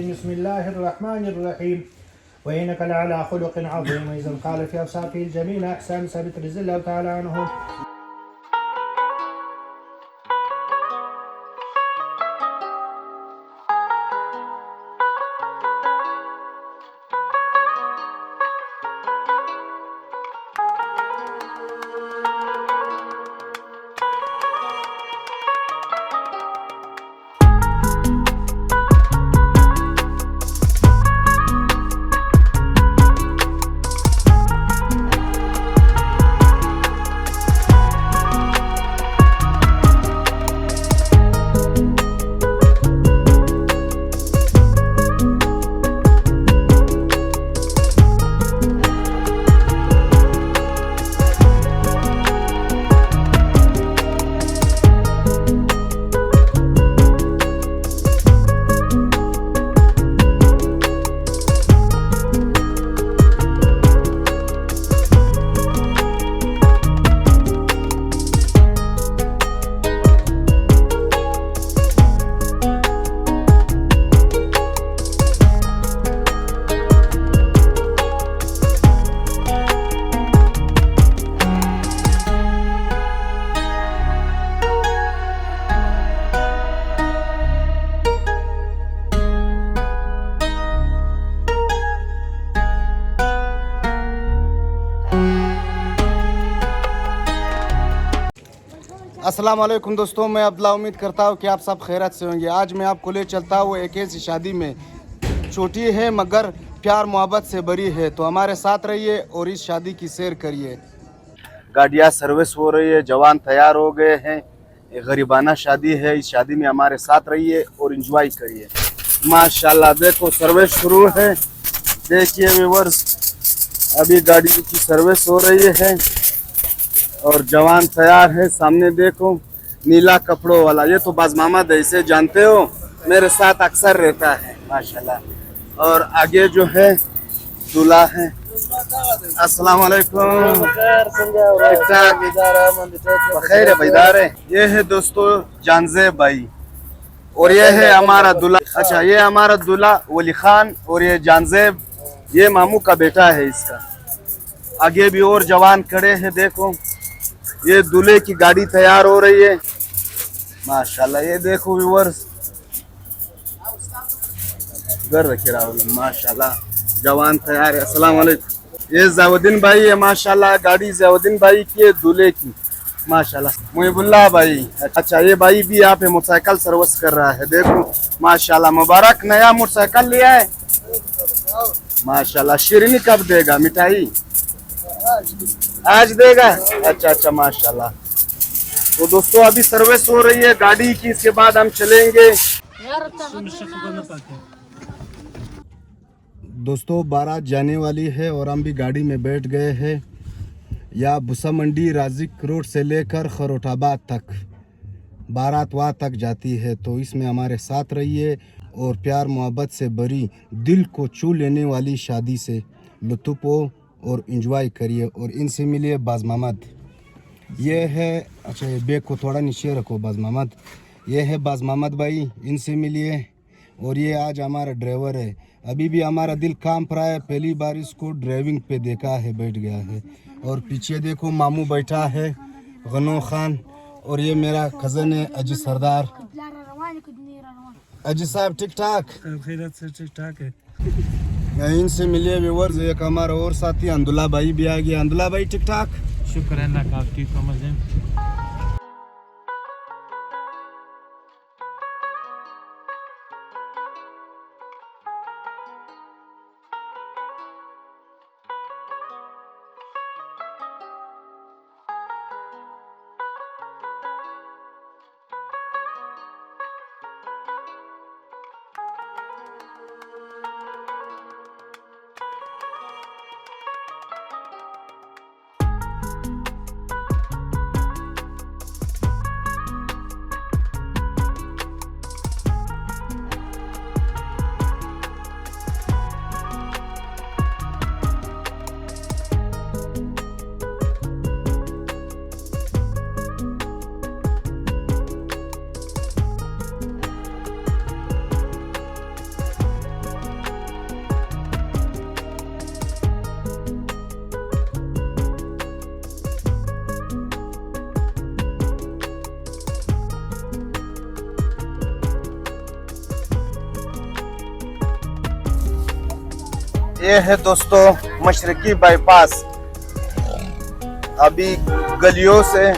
बिस्मिल्लाहिर्रहमानिर्रहीम वइन्नका लअला खुलुक़िन अज़ीम। इज़ क़ाल फ़ी अवसाफ़िल जमीला अहसान साबित रज़ियल्लाहु तआला अन्हु। अस्सलाम वालेकुम दोस्तों, मैं अब्दुल्ला उम्मीद करता हूँ कि आप सब खैरियत से होंगे। आज मैं आपको ले चलता हूँ एक ऐसी शादी में, छोटी है मगर प्यार मोहब्बत से भरी है। तो हमारे साथ रहिए और इस शादी की सैर करिए। गाड़ियाँ सर्विस हो रही है, जवान तैयार हो गए हैं। एक गरीबाना शादी है, इस शादी में हमारे साथ रहिए और एंजॉय करिए। माशाल्लाह देखो सर्विस शुरू है। देखिए व्यूअर्स, अभी गाड़ी की सर्विस हो रही है और जवान तैयार है। सामने देखो नीला कपड़ों वाला, ये तो बाज मोहम्मद है, इसे जानते हो, मेरे साथ अक्सर रहता है माशाल्लाह। और आगे जो है दूल्हा है। अस्सलाम वालेकुम। खैर भाईदार है। ये है दोस्तों जानजेब भाई और ये है हमारा दूल्हा। अच्छा, ये हमारा दूल्हा वली खान और ये जानजेब, ये मामू का बेटा है इसका। आगे भी और जवान खड़े हैं। देखो ये दूल्हे की गाड़ी तैयार हो रही है माशाल्लाह। ये देखो व्यूअर्स, घर रखे रहा माशाल्लाह, जवान तैयार है। अस्सलाम वालेकुम। ये जाउद्दीन भाई है माशाल्लाह, गाड़ी जाउद्दीन भाई की है दूल्हे की माशाल्लाह। मुहिबुल्लाह भाई, अच्छा ये भाई भी यहाँ पे मोटरसाइकिल सर्विस कर रहा है। देखो माशाल्लाह, मुबारक, नया मोटरसाइकिल लिया है माशाल्लाह। शिरनी कब देगा? मिठाई आज देगा? अच्छा अच्छा माशाल्लाह। तो दोस्तों अभी सर्विस हो रही है गाड़ी की, इसके बाद हम चलेंगे। दोस्तों बारात जाने वाली है और हम भी गाड़ी में बैठ गए हैं। या भूसा मंडी राजिक रोड से लेकर खरोटाबाद तक बारात वहाँ तक जाती है। तो इसमें हमारे साथ रहिए और प्यार मोहब्बत से भरी, दिल को छू लेने वाली शादी से लुत्फ़ और इंजॉय करिए। और इनसे मिलिए बाज मोहम्मद, ये है। अच्छा ये बैग को थोड़ा नीचे रखो बाज मोहम्मद। ये है बाज मोहम्मद भाई, इनसे मिलिए। और ये आज हमारा ड्राइवर है। अभी भी हमारा दिल कांप रहा है, पहली बार इसको ड्राइविंग पे देखा है, बैठ गया है। और पीछे देखो मामू बैठा है गनो खान, और ये मेरा कज़न है अजी सरदार। अजी साहब ठीक ठाक? खैरियत से ठीक ठाक है। इनसे मिलिए व्यूअर्स। एक हमारा और साथी अंदुल्ला भाई भी आ गया। अंदुल्ला भाई ठीक ठाक? शुक्र है अल्लाह का, आप ठीक समझ लें। ये है दोस्तों मशरकी बाईपास। अभी गलियों से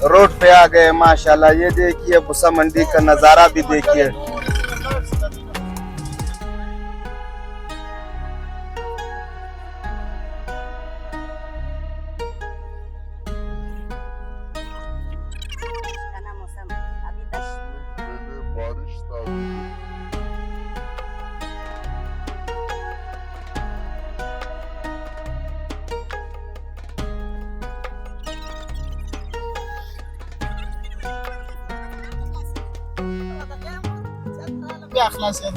रोड पे आ गए माशाल्लाह। ये देखिए भूसा मंडी का नज़ारा भी देखिए।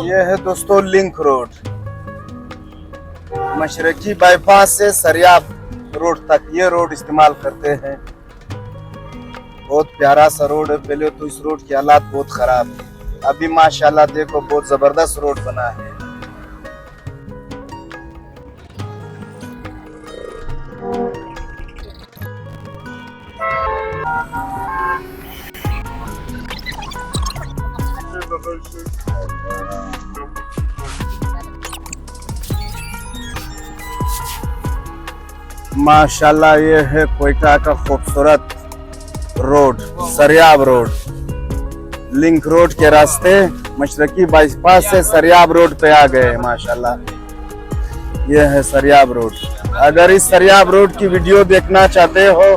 ये है दोस्तों लिंक रोड, मशरकी बाईपास से सरियाब रोड तक ये रोड इस्तेमाल करते हैं। बहुत प्यारा सा रोड है। पहले तो इस रोड की हालात बहुत खराब है, अभी माशाल्लाह देखो बहुत जबरदस्त रोड बना है। माशाल्लाह ये है कोयटा का खूबसूरत road, Sariab road. Link road के रास्ते मशरकी बाईपास से सरियाब रोड पे आ गए माशाल्लाह। ये है सरियाब रोड। अगर इस सरियाब रोड की वीडियो देखना चाहते हो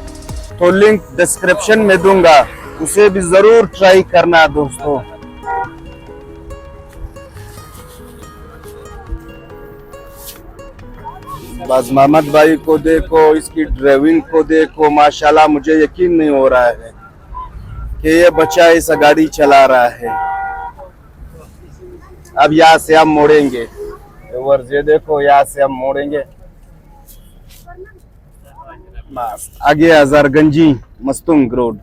तो लिंक डिस्क्रिप्शन में दूंगा, उसे भी जरूर ट्राई करना दोस्तों। बस मोहम्मद भाई को देखो, इसकी ड्राइविंग को देखो माशाल्लाह। मुझे यकीन नहीं हो रहा है कि ये बच्चा ऐसा गाड़ी चला रहा है। अब यहाँ से हम मोड़ेंगे, ये देखो यहाँ से हम मोड़ेंगे। बस आगे हजारगंजी मस्तूंग रोड।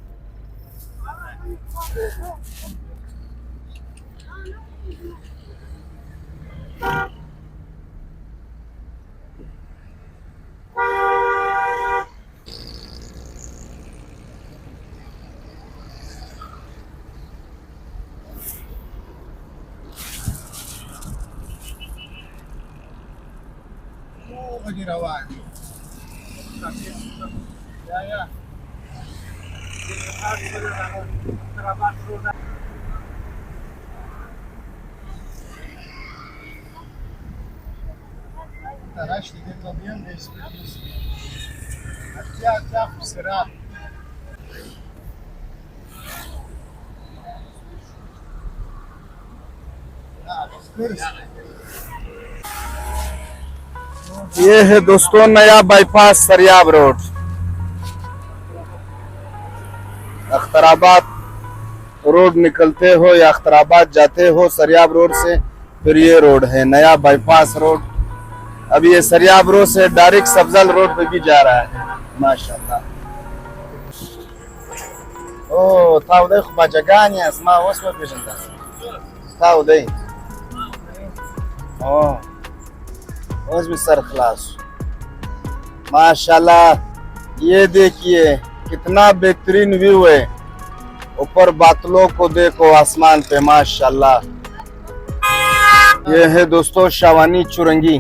ये है दोस्तों नया बाईपास सरियाब रोड। अख्तराबाद रोड निकलते हो या अख्तराबाद जाते हो सरियाब रोड से, फिर ये रोड है नया बाईपास रोड। अभी ये सरियाब रोड से डायरेक्ट सब्जल रोड पे भी जा रहा है माशाल्लाह। ओ था उदय खबाजगानी अस्मा वस्मा पेशंदा था उदय। ओ उस भी सर खलास माशाल्लाह। ये देखिए कितना बेहतरीन व्यू है। ऊपर बादलों को देखो आसमान पे माशाल्लाह। ये है दोस्तों शावानी चुरंगी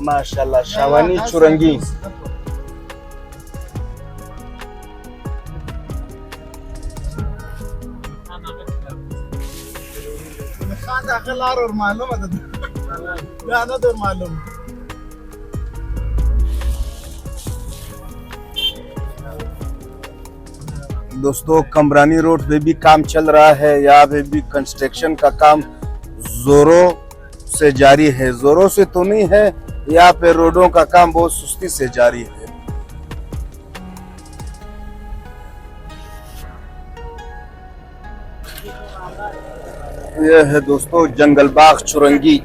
माशाल्लाह, शावानी चुरंगी। दोस्तों कमरानी रोड पे भी काम चल रहा है। यहाँ पे भी कंस्ट्रक्शन का काम जोरों से जारी है। जोरों से तो नहीं है, यहाँ पे रोडों का काम बहुत सुस्ती से जारी है। यह है दोस्तों जंगल बाग चुरंगी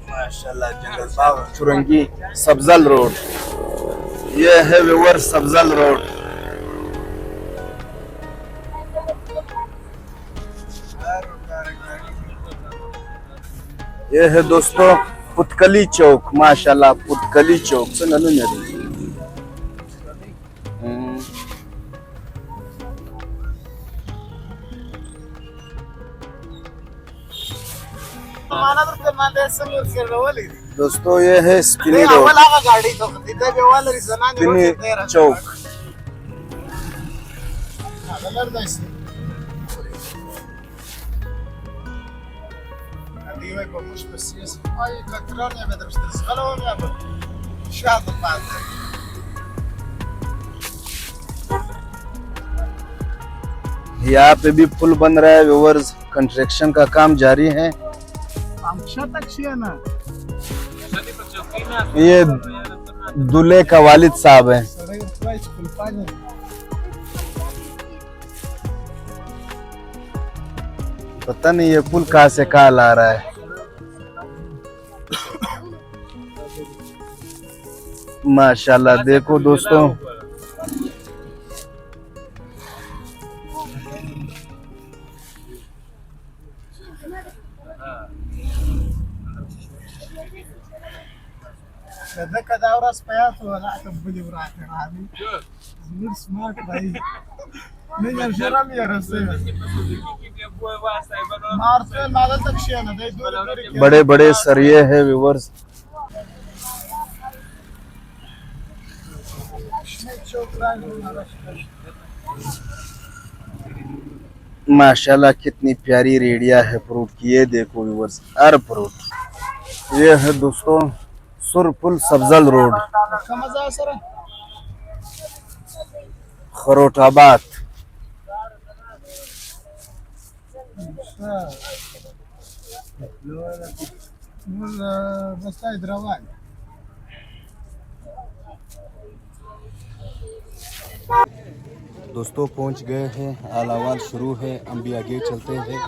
माशाल्लाह। जंगल बाग चुरंगी सब्जल रोड। यह है व्यूअर सब्जल रोड। यह है दोस्तों पुतकली चौक माशाल्लाह। पुतकली चौक से नलू मेरी। दोस्तों ये है स्पिनी रोड, स्पिनी चौक। यहाँ पे भी पुल बन रहा है व्यूअर्स, कंस्ट्रक्शन का काम जारी है। ये दूल्हे का वालिद साहब है। पता नहीं ये पुल कहाँ से कहाँ ला रहा है। माशाल्लाह देखो दोस्तों, बड़े बड़े सरिये है व्यूअर्स। माशाल्लाह कितनी प्यारी रेडिया है फ्रूट की। ये देखो व्यूअर्स, हर फ्रूट। ये है दोस्तों सुरपुल सब्जल रोड, खरोटाबाद। दोस्तों पहुंच गए हैं, आलावाल शुरू है, हम भी आगे चलते हैं।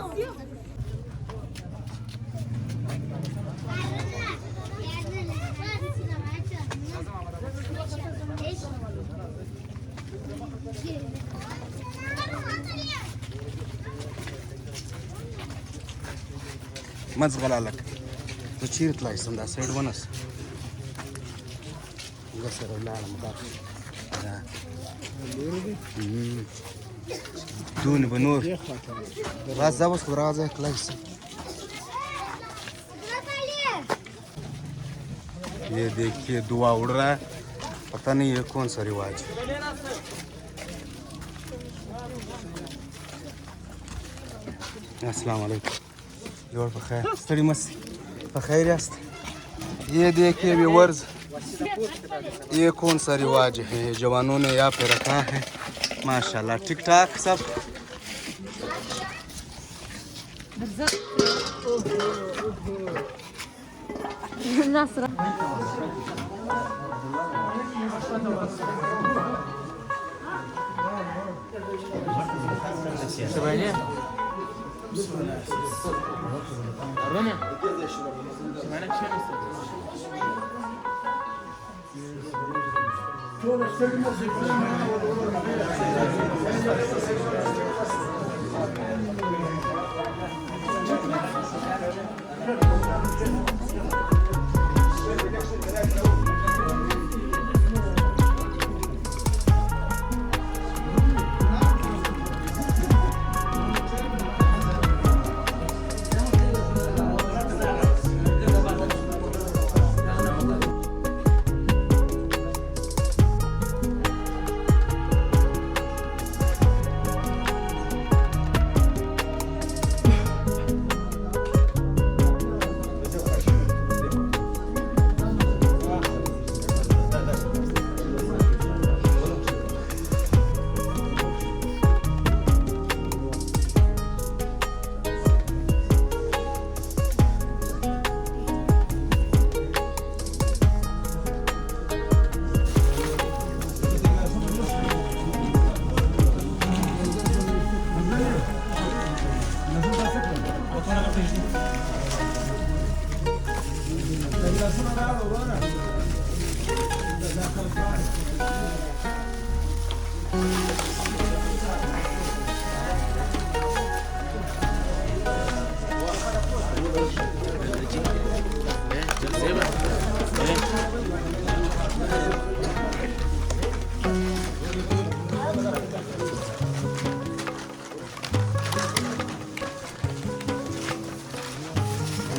मज गलालक तो चीरत लाई संदा साइड वनस गसर लाल मका दून बनूर राज जावस राज है क्लास। ये देखिए दुआ उड़ रहा है, पता नहीं ये कौन सा रिवाज। अस्सलाम वालेकुम, जोर बखैर, स्टडी मस बखैर यास्त। ये देखिए व्यूअर्स, ये कौन सा रिवाज है जवानों ने यहाँ पे रखा है। माशाल्लाह ठीक ठाक सब।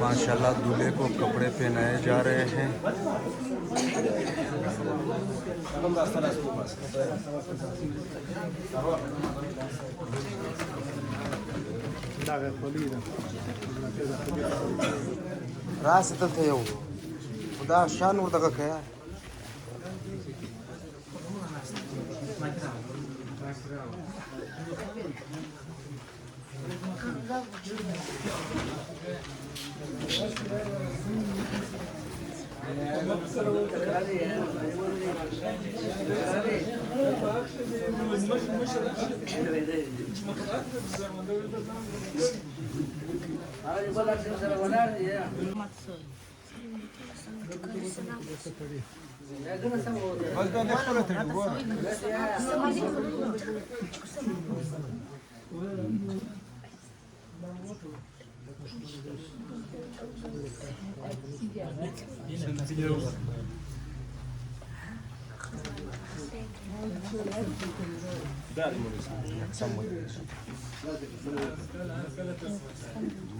माशाल्लाह दूल्हे को कपड़े पहनाए जा रहे हैं। रास थे यो खुदा शान और तक है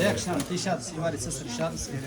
Як шан, ти шат, сіварі, це шат, сіварі.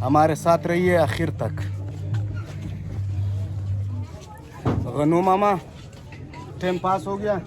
हमारे साथ रहिए आखिर तक। गनू मामा टाइम पास हो गया।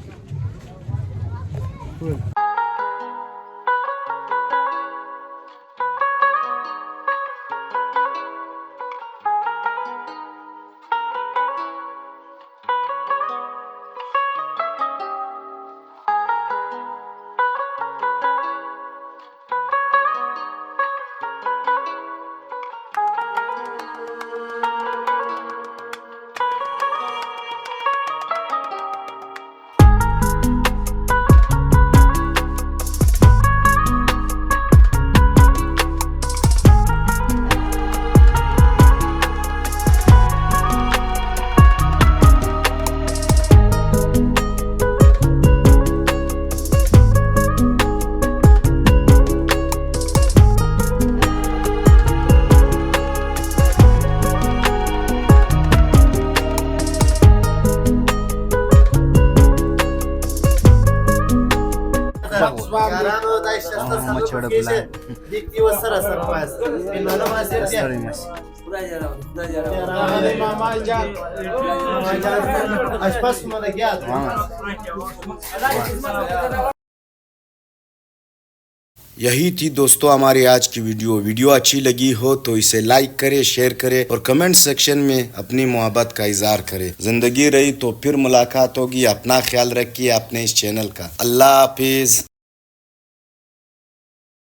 यही थी दोस्तों हमारी आज की वीडियो अच्छी लगी हो तो इसे लाइक करें, शेयर करें और कमेंट सेक्शन में अपनी मोहब्बत का इजहार करें। जिंदगी रही तो फिर मुलाकात होगी। अपना ख्याल रखिए अपने इस चैनल का। अल्लाह हाफिज।